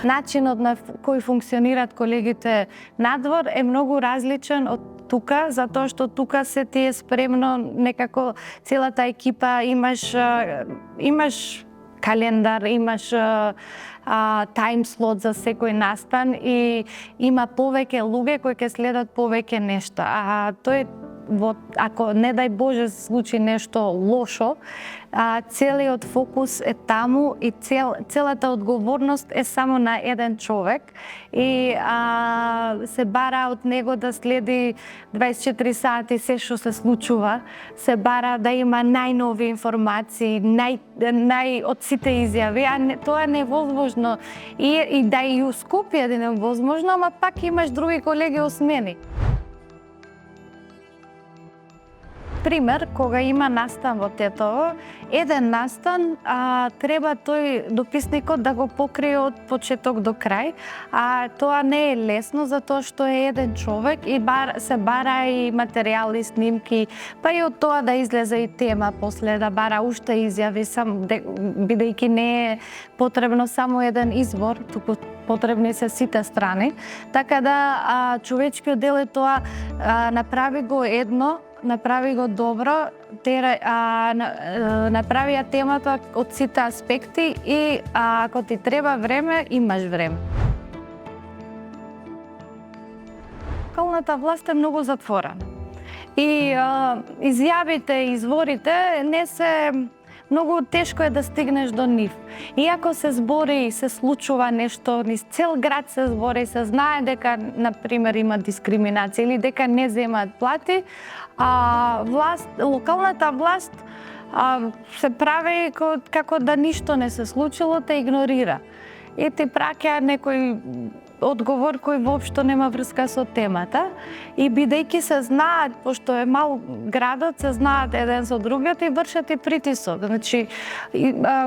Начинот на кој функционираат колегите надвор е многу различен од тука, затоа што тука се ти е спремно некако целата екипа, имаш календар, имаш таймслот за секој настан и има повеќе луѓе кои ќе следат повеќе нешта. А тој ако не дај Боже се случи нешто лошо, целиот фокус е таму и целата одговорност е само на еден човек и се бара од него да следи 24 сати се што се случува, се бара да има најнови информации, од сите изјави, а тоа не е возможно и да и у Скопје е невозможно, ама пак имаш други колеги осмени. Пример, кога има настан во Тетово, еден настан треба тој дописникот да го покрие од почеток до крај, а тоа не е лесно затоа што е еден човек и се бара и материјали, снимки, па и од тоа да излезе и тема после, да бара уште изјави, бидејќи не е потребно само еден извор, туку потребни се сите страни. Така да човечкиот дел е тоа, направи го едно, направи го добро, направија темата од сите аспекти и ако ти треба време, имаш време. Локалната власт е многу затворена. И изјавите, изворите не се... Многу тешко е да стигнеш до нив. Иако се збори и се случува нешто, низ цел град се збори, се знае дека, например, има дискриминација или дека не земаат плати, локалната власт се прави како да ништо не се случило, те игнорира. И ти праќа некој одговор кој воопшто нема врска со темата и бидејќи се знаат, пошто е мал градот, се знаат еден со другиот и вршат и притисок. Значи,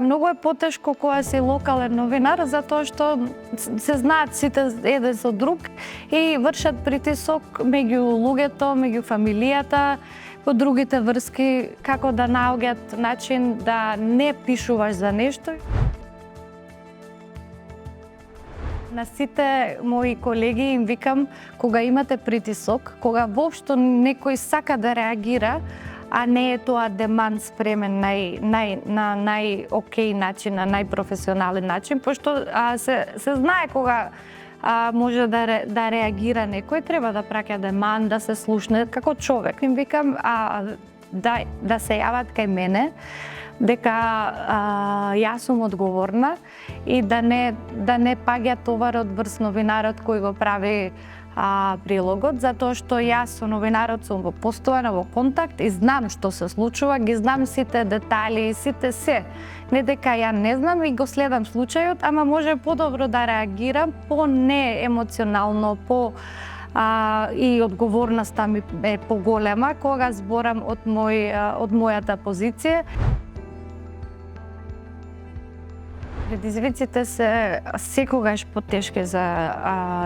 многу е потешко кога си локален новинар, затоа што се знаат сите еден со друг и вршат притисок меѓу луѓето, меѓу фамилијата, по другите врски, како да наоѓаат начин да не пишуваш за нешто. На сите мои колеги им викам, кога имате притисок, кога воопшто некој сака да реагира, а не е тоа демант спремен на нај-окей начин, на најпрофесионален начин, пошто се знае кога може да реагира некој, треба да праќа демант, да се слушне како човек. Им викам да се јават кај мене, дека јас сум одговорна и да не паѓа товарот врз новинарот кој го прави прилогот, затоа што јас со новинарот сум постојано во контакт и знам што се случува, ги знам сите детали, сите се. Не дека ја не знам и го следам случајот, ама може подобро да реагирам, по-неемоционално, и одговорноста ми е поголема кога зборам од мојата позиција. Предизвиците се секогаш потешки за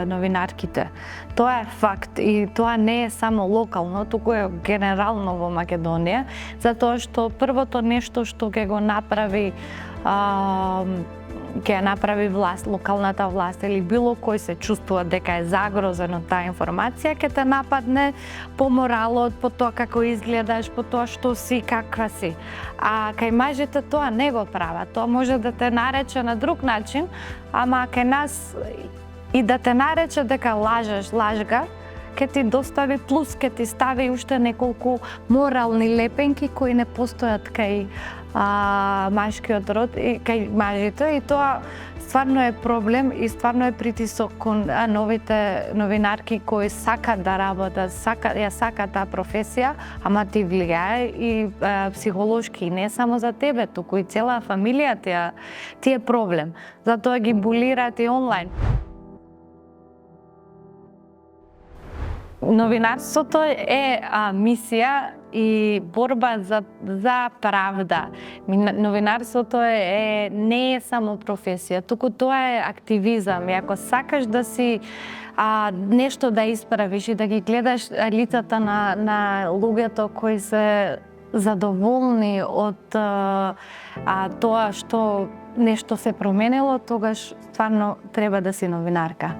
новинарките. Тоа е факт и тоа не е само локално, туку е генерално во Македонија, затоа што првото нешто што ќе го направи власт, локалната власт или било кој се чувствува дека е загрозен од таа информација, ќе те нападне по моралот, по тоа како изгледаш, по тоа што си, каква си. А кај мажите тоа не го прават. Тоа може да те нарече на друг начин, ама кај нас и да те нарече дека лажеш, лажга, ќе ти достави плюс, ќе ти стави уште неколку морални лепенки кои не постојат кај машкиот род и кај мажите, и тоа стварно е проблем и стварно е притисок кон новите новинарки кои сакат да работат, сакат таа професија, ама ти влијае и психолошки, не само за тебе, туку и цела фамилија ти е проблем. Затоа ги булираат и онлайн. Новинарството е мисија и борба за правда. Новинарството не е само професија, туку тоа е активизам. И ако сакаш да си нешто да исправиш и да ги гледаш лицата на луѓето кои се задоволни од тоа што нешто се променило, тогаш стварно треба да си новинарка.